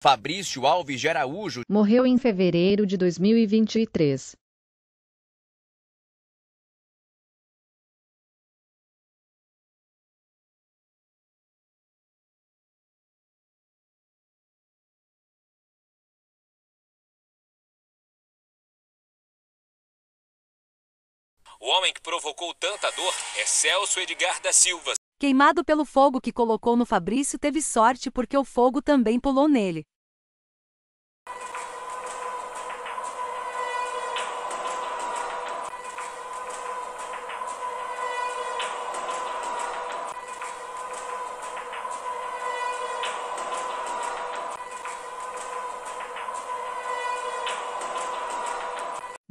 Fabrício Alves de Araújo morreu em fevereiro de 2023. O homem que provocou tanta dor é Celso Edgar da Silva. Queimado pelo fogo que colocou no Fabrício, teve sorte porque o fogo também pulou nele.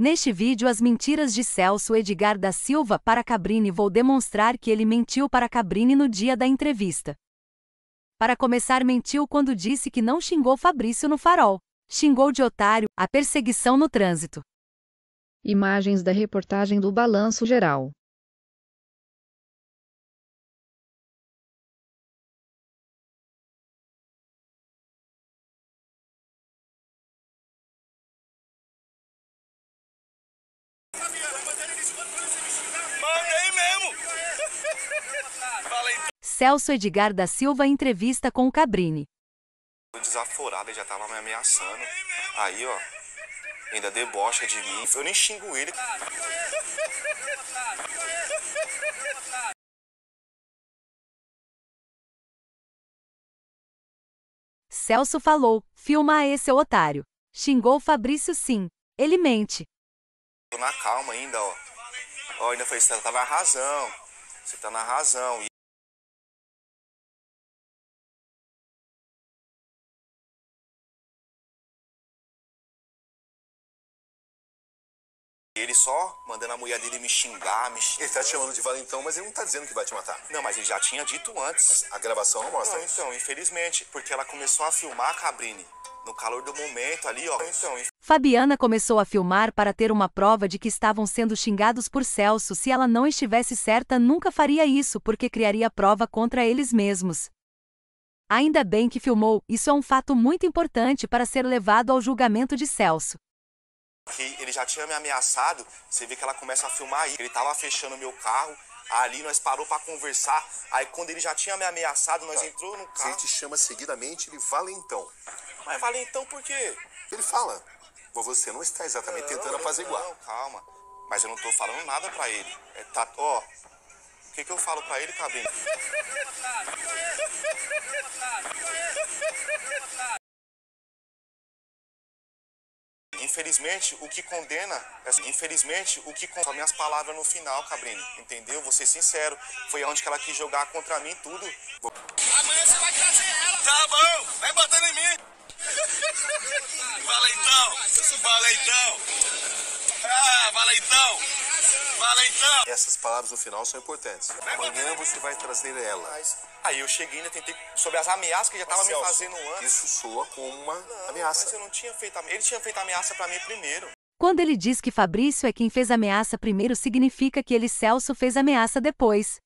Neste vídeo, as mentiras de Celso Edgar da Silva para Cabrini. Vou demonstrar que ele mentiu para Cabrini no dia da entrevista. Para começar, mentiu quando disse que não xingou Fabrício no farol. Xingou de otário, a perseguição no trânsito. Imagens da reportagem do Balanço Geral. Mandei mesmo. Celso Edgar da Silva entrevista com o Cabrini. Desaforado, ele já tava me ameaçando. Aí, ó, ainda debocha de mim. Eu nem xingo ele. Celso falou: filma esse otário. Xingou Fabrício, sim. Ele mente. Tô na calma ainda, ó. Ó, ainda falei, você tá na razão. Você tá na razão. Ele só mandando a mulher dele me xingar, Ele tá te chamando de valentão, mas ele não tá dizendo que vai te matar. Não, mas ele já tinha dito antes. Mas a gravação não mostra isso. Então, infelizmente, porque ela começou a filmar a Cabrini. No calor do momento ali, ó. Então, Fabiana começou a filmar para ter uma prova de que estavam sendo xingados por Celso. Se ela não estivesse certa, nunca faria isso, porque criaria prova contra eles mesmos. Ainda bem que filmou, isso é um fato muito importante para ser levado ao julgamento de Celso. Que ele já tinha me ameaçado, você vê que ela começa a filmar aí. Ele tava fechando meu carro, ali nós parou pra conversar. Aí quando ele já tinha me ameaçado, nós entrou no carro. Se ele te chama seguidamente, ele valentão. Mas valentão por quê? Ele fala, você não está exatamente tentando apaziguar. Não, calma. Mas eu não tô falando nada pra ele. Ó, o que eu falo pra ele, Cabrini? Infelizmente, o que condena são minhas palavras no final, Cabrini, entendeu? Vou ser sincero, foi onde que ela quis jogar contra mim tudo. Amanhã você vai trazer ela. Tá bom, vai botando em mim. Valentão. Valentão. Essas palavras no final são importantes. Amanhã você vai trazer ela. Aí eu cheguei e ainda tentei, sobre as ameaças que já tava me fazendo antes. Isso soa como uma ameaça. Mas eu não tinha feito, ele tinha feito ameaça pra mim primeiro. Quando ele diz que Fabrício é quem fez ameaça primeiro, significa que ele, Celso, fez ameaça depois.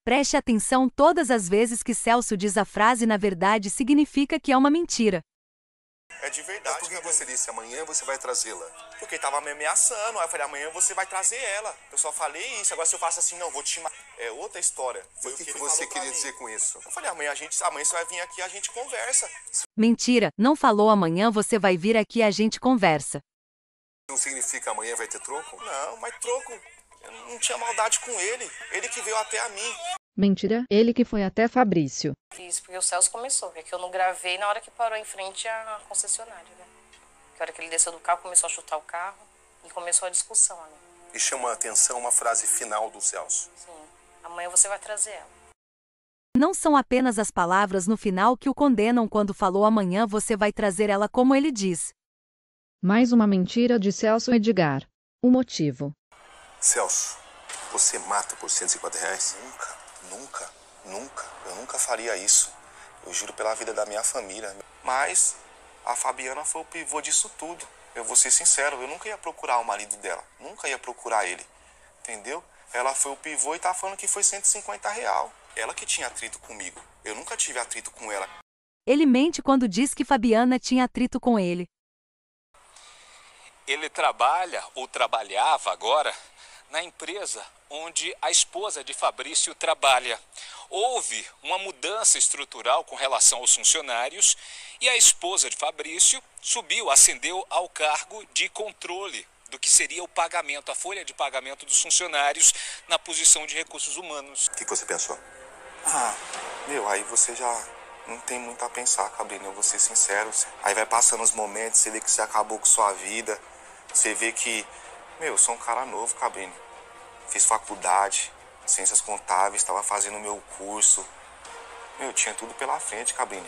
Preste atenção, todas as vezes que Celso diz a frase na verdade significa que é uma mentira. É de verdade. Mas por que você disse amanhã você vai trazê-la? Porque ele tava me ameaçando. Aí eu falei, amanhã você vai trazer ela. Eu só falei isso. Agora se eu faço assim, não, vou te matar. É outra história. Foi o que você queria dizer com isso? Eu falei, amanhã você vai vir aqui e a gente conversa. Mentira, não falou amanhã você vai vir aqui e a gente conversa. Não significa amanhã vai ter troco? Não, mas troco. Eu não tinha maldade com ele. Ele que veio até a mim. Mentira, ele que foi até Fabrício. Fiz porque o Celso começou, é que eu não gravei na hora que parou em frente à concessionária, né? Que a hora que ele desceu do carro, começou a chutar o carro e começou a discussão ali. E chama a atenção uma frase final do Celso. Sim, amanhã você vai trazer ela. Não são apenas as palavras no final que o condenam quando falou amanhã você vai trazer ela, como ele diz. Mais uma mentira de Celso Edgar. O motivo. Celso, você mata por R$150? Nunca. Eu nunca faria isso. Eu juro pela vida da minha família. Mas a Fabiana foi o pivô disso tudo. Eu vou ser sincero, eu nunca ia procurar o marido dela. Nunca ia procurar ele. Entendeu? Ela foi o pivô e tá falando que foi R$150. Ela que tinha atrito comigo. Eu nunca tive atrito com ela. Ele mente quando diz que Fabiana tinha atrito com ele. Ele trabalha ou trabalhava agora na empresa onde a esposa de Fabrício trabalha. Houve uma mudança estrutural com relação aos funcionários e a esposa de Fabrício ascendeu ao cargo de controle do que seria o pagamento, a folha de pagamento dos funcionários na posição de recursos humanos. O que você pensou? Aí você já não tem muito a pensar, Cabrini, eu vou ser sincero. Aí vai passando os momentos, você vê que você acabou com sua vida, você vê que, eu sou um cara novo, Cabrini. Fiz faculdade, ciências contábeis, estava fazendo meu curso. Tinha tudo pela frente, Cabrini.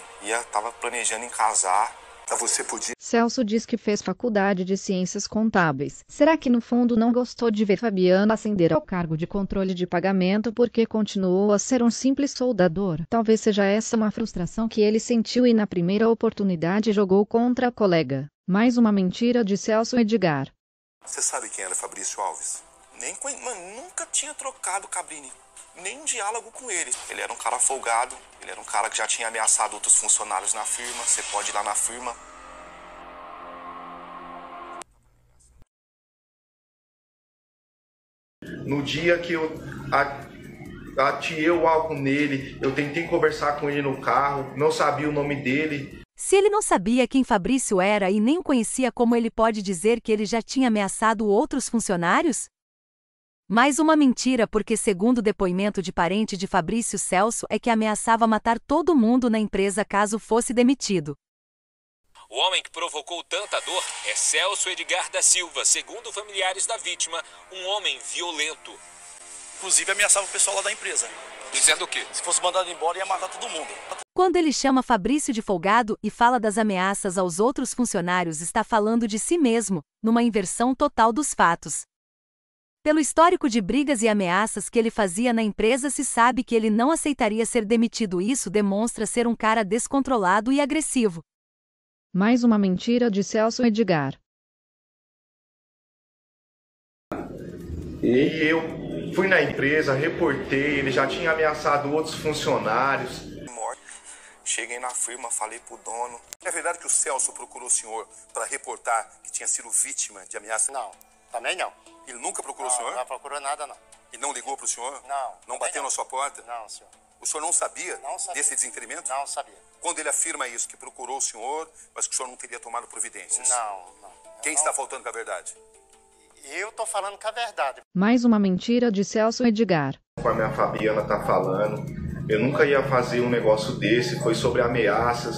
Tava planejando em casar. Você podia... Celso diz que fez faculdade de ciências contábeis. Será que no fundo não gostou de ver Fabiana ascender ao cargo de controle de pagamento porque continuou a ser um simples soldador? Talvez seja essa uma frustração que ele sentiu e na primeira oportunidade jogou contra a colega. Mais uma mentira de Celso Edgar. Você sabe quem era Fabrício Alves? Nunca tinha trocado, Cabrini, nem um diálogo com ele. Ele era um cara folgado, ele era um cara que já tinha ameaçado outros funcionários na firma. Você pode ir lá na firma. No dia que eu atirei o álcool nele, eu tentei conversar com ele no carro, não sabia o nome dele. Se ele não sabia quem Fabrício era e nem o conhecia, como ele pode dizer que ele já tinha ameaçado outros funcionários? Mais uma mentira, porque segundo o depoimento de parente de Fabrício, Celso é que ameaçava matar todo mundo na empresa caso fosse demitido. O homem que provocou tanta dor é Celso Edgar da Silva, segundo familiares da vítima, um homem violento. Inclusive ameaçava o pessoal lá da empresa. Dizendo o quê? Se fosse mandado embora, ia matar todo mundo. Quando ele chama Fabrício de folgado e fala das ameaças aos outros funcionários, está falando de si mesmo, numa inversão total dos fatos. Pelo histórico de brigas e ameaças que ele fazia na empresa, se sabe que ele não aceitaria ser demitido. Isso demonstra ser um cara descontrolado e agressivo. Mais uma mentira de Celso Edgar. E eu fui na empresa, reportei, ele já tinha ameaçado outros funcionários. Cheguei na firma, falei pro dono. É verdade que o Celso procurou o senhor para reportar que tinha sido vítima de ameaça? Não, também não. Ele nunca procurou o senhor? Não procurou nada, não. E não ligou para o senhor? Não. Não bateu na sua porta? Não, senhor. O senhor não sabia, Não sabia desse desentendimento? Não sabia. Quando ele afirma isso, que procurou o senhor, mas que o senhor não teria tomado providências? Não. Quem está faltando com a verdade? Eu tô falando com a verdade. Mais uma mentira de Celso Edgar. Com a minha Fabiana tá falando, eu nunca ia fazer um negócio desse, foi sobre ameaças.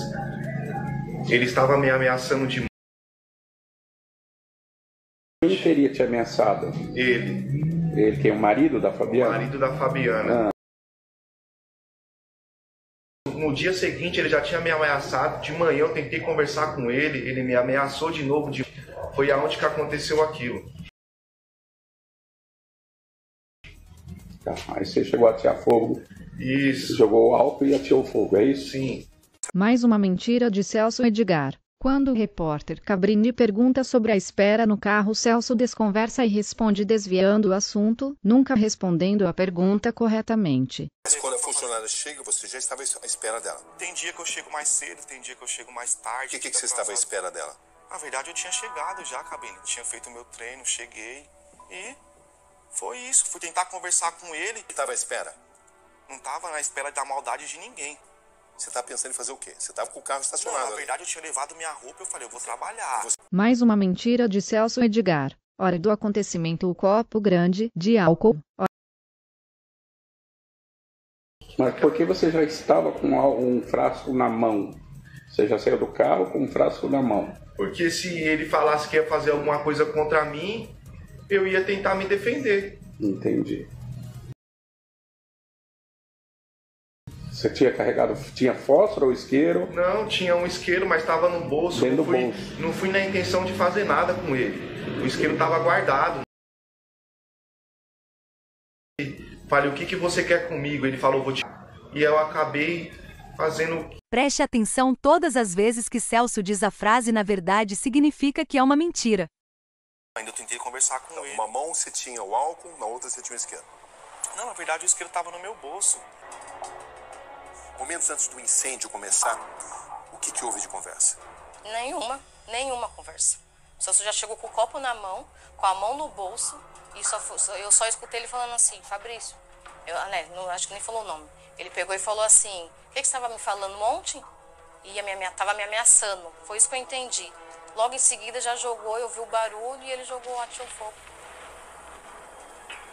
Ele estava me ameaçando de... Quem teria te ameaçado? Ele. Ele que é o marido da Fabiana? O marido da Fabiana. No dia seguinte ele já tinha me ameaçado. De manhã eu tentei conversar com ele, ele me ameaçou de novo. Foi aonde que aconteceu aquilo. Tá, aí você chegou a atirar fogo. Isso. Jogou álcool e atirou fogo, é isso? Sim. Mais uma mentira de Celso Edgar. Quando o repórter Cabrini pergunta sobre a espera no carro, Celso desconversa e responde desviando o assunto, nunca respondendo a pergunta corretamente. Mas quando a funcionária chega, você já estava à espera dela. Tem dia que eu chego mais cedo, tem dia que eu chego mais tarde. O que você estava à espera dela? Na verdade eu tinha chegado já, Cabrini. Tinha feito o meu treino, cheguei e foi isso. Fui tentar conversar com ele. Estava à espera? Não estava na espera da maldade de ninguém. Você está pensando em fazer o quê? Você estava com o carro estacionado. Não, na verdade eu tinha levado minha roupa e eu falei, eu vou trabalhar. Mais uma mentira de Celso Edgar. Hora do acontecimento, o copo grande de álcool. Mas por que você já estava com um frasco na mão? Você já saiu do carro com um frasco na mão? Porque se ele falasse que ia fazer alguma coisa contra mim, eu ia tentar me defender. Entendi. Você tinha carregado, tinha fósforo ou isqueiro? Não, tinha um isqueiro, mas estava no bolso. Dentro do bolso. Não fui na intenção de fazer nada com ele. O isqueiro estava guardado. Falei, o que você quer comigo? Ele falou, vou te... E eu acabei fazendo... Preste atenção, todas as vezes que Celso diz a frase, na verdade significa que é uma mentira. Ainda tentei conversar com ele. Uma mão você tinha o álcool, na outra você tinha o isqueiro. Não, na verdade o isqueiro estava no meu bolso. Momentos antes do incêndio começar, o que houve de conversa? Nenhuma conversa. O Celso já chegou com o copo na mão, com a mão no bolso, e eu só escutei ele falando assim, Fabrício, acho que nem falou o nome. Ele pegou e falou assim, o que você estava me falando ontem? E estava me ameaçando. Foi isso que eu entendi. Logo em seguida já jogou, eu vi o barulho e ele jogou, atirou fogo.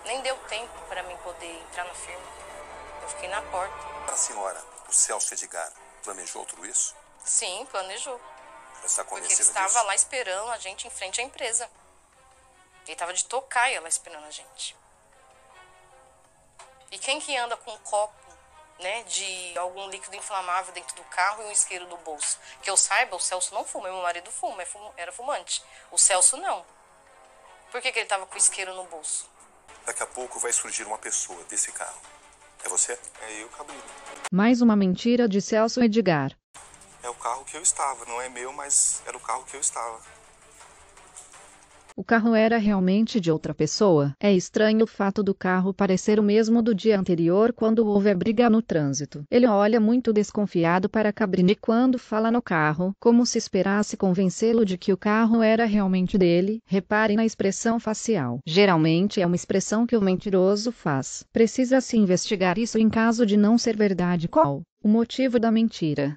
Nem deu tempo para mim poder entrar na firma. Eu fiquei na porta. A senhora, o Celso Edgar, planejou tudo isso? Sim, planejou. Já está Porque convencida ele estava disso? lá esperando a gente em frente à empresa. Ele estava de tocaia lá esperando a gente. E quem que anda com um copo, né, de algum líquido inflamável dentro do carro e um isqueiro no bolso? Que eu saiba, o Celso não fuma, meu marido fuma, era fumante. O Celso não. Por que ele estava com o isqueiro no bolso? Daqui a pouco vai surgir uma pessoa desse carro. É você? É eu, Cabrito. Mais uma mentira de Celso Edgar. É o carro que eu estava, não é meu, mas era o carro que eu estava. O carro era realmente de outra pessoa. É estranho o fato do carro parecer o mesmo do dia anterior quando houve a briga no trânsito. Ele olha muito desconfiado para Cabrini quando fala no carro, como se esperasse convencê-lo de que o carro era realmente dele. Repare na expressão facial. Geralmente é uma expressão que o mentiroso faz. Precisa-se investigar isso em caso de não ser verdade. Qual o motivo da mentira?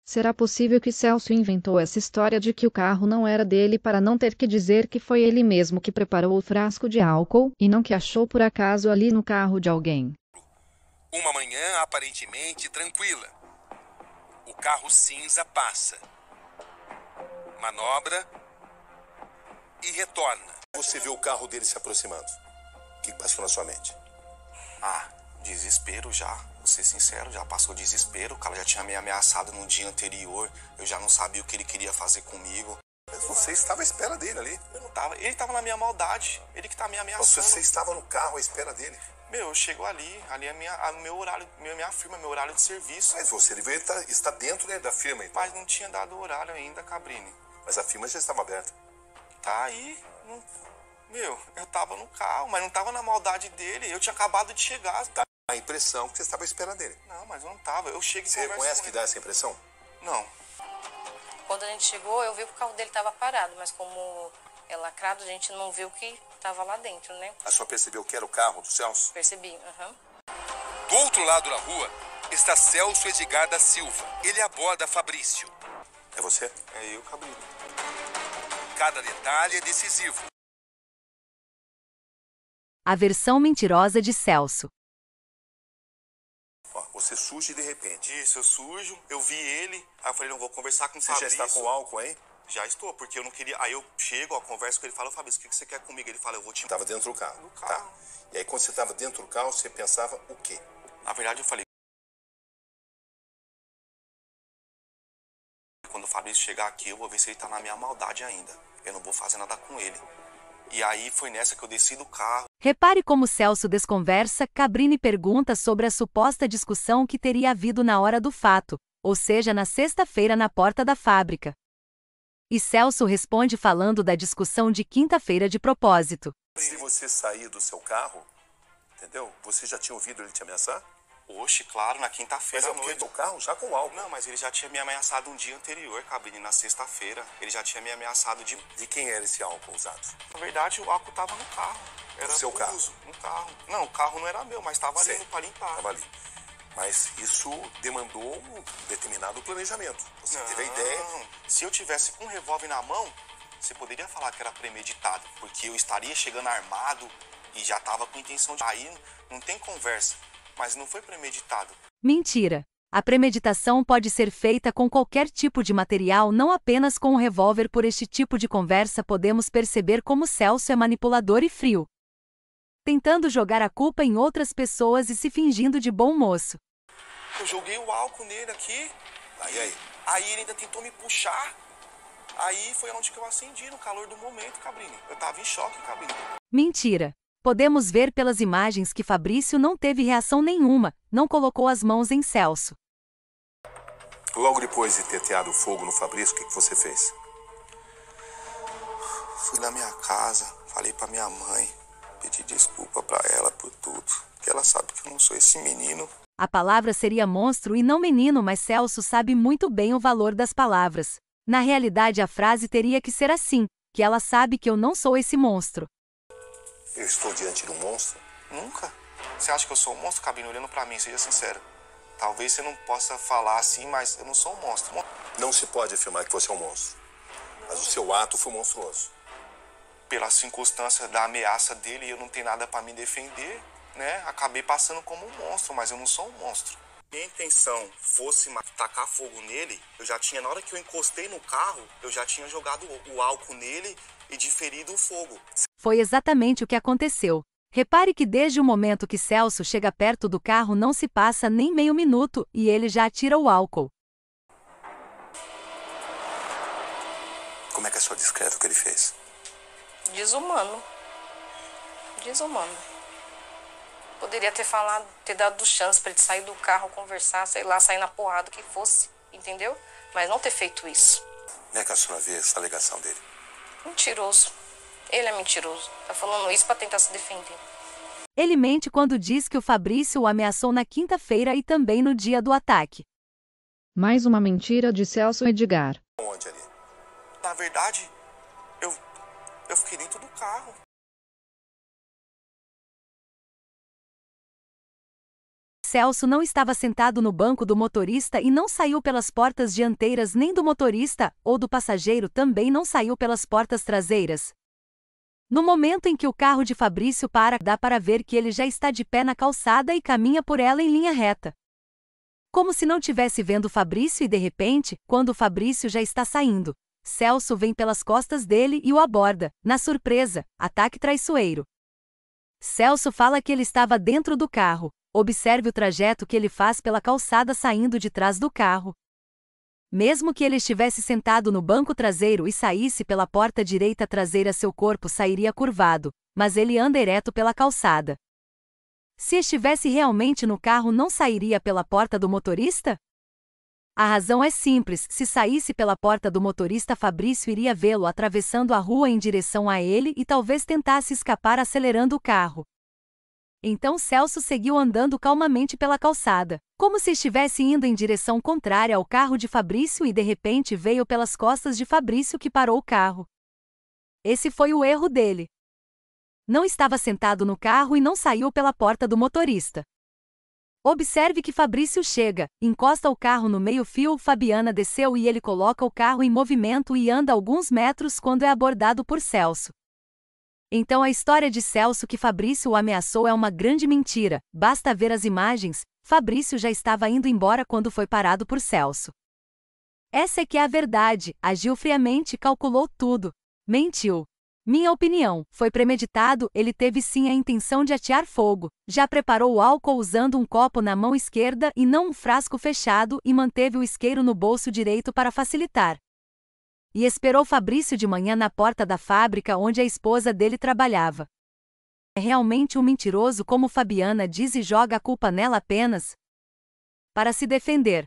Será possível que Celso inventou essa história de que o carro não era dele para não ter que dizer que foi ele mesmo que preparou o frasco de álcool, e não que achou por acaso ali no carro de alguém? Uma manhã aparentemente tranquila. O carro cinza passa. Manobra e retorna. Você vê o carro dele se aproximando. O que passou na sua mente? Desespero já. Vou ser sincero, já passou desespero. O cara já tinha me ameaçado no dia anterior. Eu já não sabia o que ele queria fazer comigo. Mas você estava à espera dele ali. Eu não tava. Ele estava na minha maldade. Ele que tá me ameaçando. Você estava no carro à espera dele. Eu chego ali é meu horário, minha firma, meu horário de serviço. Mas você deveria estar dentro, né, da firma, então. Mas não tinha dado horário ainda, Cabrini. Mas a firma já estava aberta. Tá aí. Eu tava no carro, mas não tava na maldade dele. Eu tinha acabado de chegar. Dá a impressão que você estava esperando ele. Não, mas eu não tava. Eu chego e Você reconhece que dá essa impressão? Não. Quando a gente chegou, eu vi que o carro dele estava parado, mas como é lacrado, a gente não viu que estava lá dentro, né? A senhora percebeu que era o carro do Celso? Percebi, Do outro lado da rua está Celso Edgar da Silva. Ele aborda Fabrício. É você? É eu, Cabrito. Cada detalhe é decisivo. A versão mentirosa de Celso. Você surge de repente. Isso, eu sujo, eu vi ele, aí eu falei, não vou conversar com o Você Fabrício. já está com álcool, hein? Já estou, porque eu não queria. Aí eu chego, converso com ele e falo, Fabrício, o que você quer comigo? Ele fala, eu vou te... Estava dentro do carro. No carro. Tá. E aí quando você estava dentro do carro, você pensava o quê? Na verdade, eu falei, quando o Fabrício chegar aqui, eu vou ver se ele tá na minha maldade ainda. Eu não vou fazer nada com ele. E aí foi nessa que eu desci do carro. Repare como Celso desconversa. Cabrini pergunta sobre a suposta discussão que teria havido na hora do fato, ou seja, na sexta-feira na porta da fábrica. E Celso responde falando da discussão de quinta-feira de propósito. Se você sair do seu carro, entendeu? Você já tinha ouvido ele te ameaçar? Oxe, claro, na quinta-feira à Mas noite. o carro já com álcool. Não, mas ele já tinha me ameaçado um dia anterior, Cabrini, na sexta-feira. Ele já tinha me ameaçado de... De quem era esse álcool usado? Na verdade, o álcool tava no carro. Era No seu carro? No carro. Não, o carro não era meu, mas tava ali Sim, pra limpar. Tava ali. Mas isso demandou um determinado planejamento. Você teve a ideia... Não, se eu tivesse com um revólver na mão, você poderia falar que era premeditado. Porque eu estaria chegando armado e já tava com intenção de... Aí não tem conversa. Mas não foi premeditado. Mentira. A premeditação pode ser feita com qualquer tipo de material, não apenas com um revólver. Por este tipo de conversa podemos perceber como Celso é manipulador e frio, tentando jogar a culpa em outras pessoas e se fingindo de bom moço. Eu joguei o álcool nele aqui. Aí ele ainda tentou me puxar. Aí foi onde que eu acendi, no calor do momento, Cabrini. Eu tava em choque, Cabrini. Mentira. Podemos ver pelas imagens que Fabrício não teve reação nenhuma, não colocou as mãos em Celso. Logo depois de ter teado fogo no Fabrício, o que você fez? Fui na minha casa, falei pra minha mãe, pedi desculpa pra ela por tudo. Porque ela sabe que eu não sou esse menino. A palavra seria monstro e não menino, mas Celso sabe muito bem o valor das palavras. Na realidade, a frase teria que ser assim, que ela sabe que eu não sou esse monstro. Eu estou diante de um monstro? Nunca. Você acha que eu sou um monstro, Cabrini? Olhando pra mim, seja sincero. Talvez você não possa falar assim, mas eu não sou um monstro. Não se pode afirmar que você é um monstro. Mas o seu ato foi monstruoso. Pela circunstância da ameaça dele, eu não tenho nada pra me defender, né? Acabei passando como um monstro, mas eu não sou um monstro. Minha intenção fosse tacar fogo nele, eu já tinha, na hora que eu encostei no carro, eu já tinha jogado o álcool nele e diferido o fogo. Foi exatamente o que aconteceu. Repare que desde o momento que Celso chega perto do carro não se passa nem meio minuto e ele já atira o álcool. Como é que a senhora descreve o que ele fez? Desumano. Desumano. Poderia ter falado, ter dado chance pra ele sair do carro, conversar, sei lá, sair na porrada, o que fosse, entendeu? Mas não ter feito isso. Como é que a senhora vê essa alegação dele? Mentiroso. Ele é mentiroso. Tá falando isso pra tentar se defender. Ele mente quando diz que o Fabrício o ameaçou na quinta-feira e também no dia do ataque. Mais uma mentira de Celso Edgar. Onde ali? Na verdade, eu fiquei dentro do carro. Celso não estava sentado no banco do motorista e não saiu pelas portas dianteiras nem do motorista, ou do passageiro também não saiu pelas portas traseiras. No momento em que o carro de Fabrício para, dá para ver que ele já está de pé na calçada e caminha por ela em linha reta. Como se não tivesse vendo Fabrício e de repente, quando o Fabrício já está saindo, Celso vem pelas costas dele e o aborda, na surpresa, ataque traiçoeiro. Celso fala que ele estava dentro do carro. Observe o trajeto que ele faz pela calçada saindo de trás do carro. Mesmo que ele estivesse sentado no banco traseiro e saísse pela porta direita traseira, seu corpo sairia curvado, mas ele anda ereto pela calçada. Se estivesse realmente no carro, não sairia pela porta do motorista? A razão é simples: se saísse pela porta do motorista, Fabrício iria vê-lo atravessando a rua em direção a ele e talvez tentasse escapar acelerando o carro. Então Celso seguiu andando calmamente pela calçada, como se estivesse indo em direção contrária ao carro de Fabrício e de repente veio pelas costas de Fabrício, que parou o carro. Esse foi o erro dele. Não estava sentado no carro e não saiu pela porta do motorista. Observe que Fabrício chega, encosta o carro no meio-fio, Fabiana desceu e ele coloca o carro em movimento e anda alguns metros quando é abordado por Celso. Então a história de Celso que Fabrício o ameaçou é uma grande mentira. Basta ver as imagens, Fabrício já estava indo embora quando foi parado por Celso. Essa é que é a verdade, agiu friamente, calculou tudo. Mentiu. Minha opinião, foi premeditado, ele teve sim a intenção de atear fogo, já preparou o álcool usando um copo na mão esquerda e não um frasco fechado e manteve o isqueiro no bolso direito para facilitar. E esperou Fabrício de manhã na porta da fábrica onde a esposa dele trabalhava. É realmente um mentiroso, como Fabiana diz, e joga a culpa nela apenas para se defender.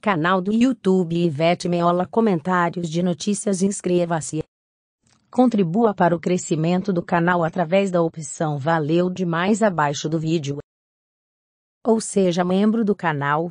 Canal do YouTube Ivete Meola. Comentários de notícias. Inscreva-se. Contribua para o crescimento do canal através da opção Valeu Demais abaixo do vídeo. Ou seja membro do canal.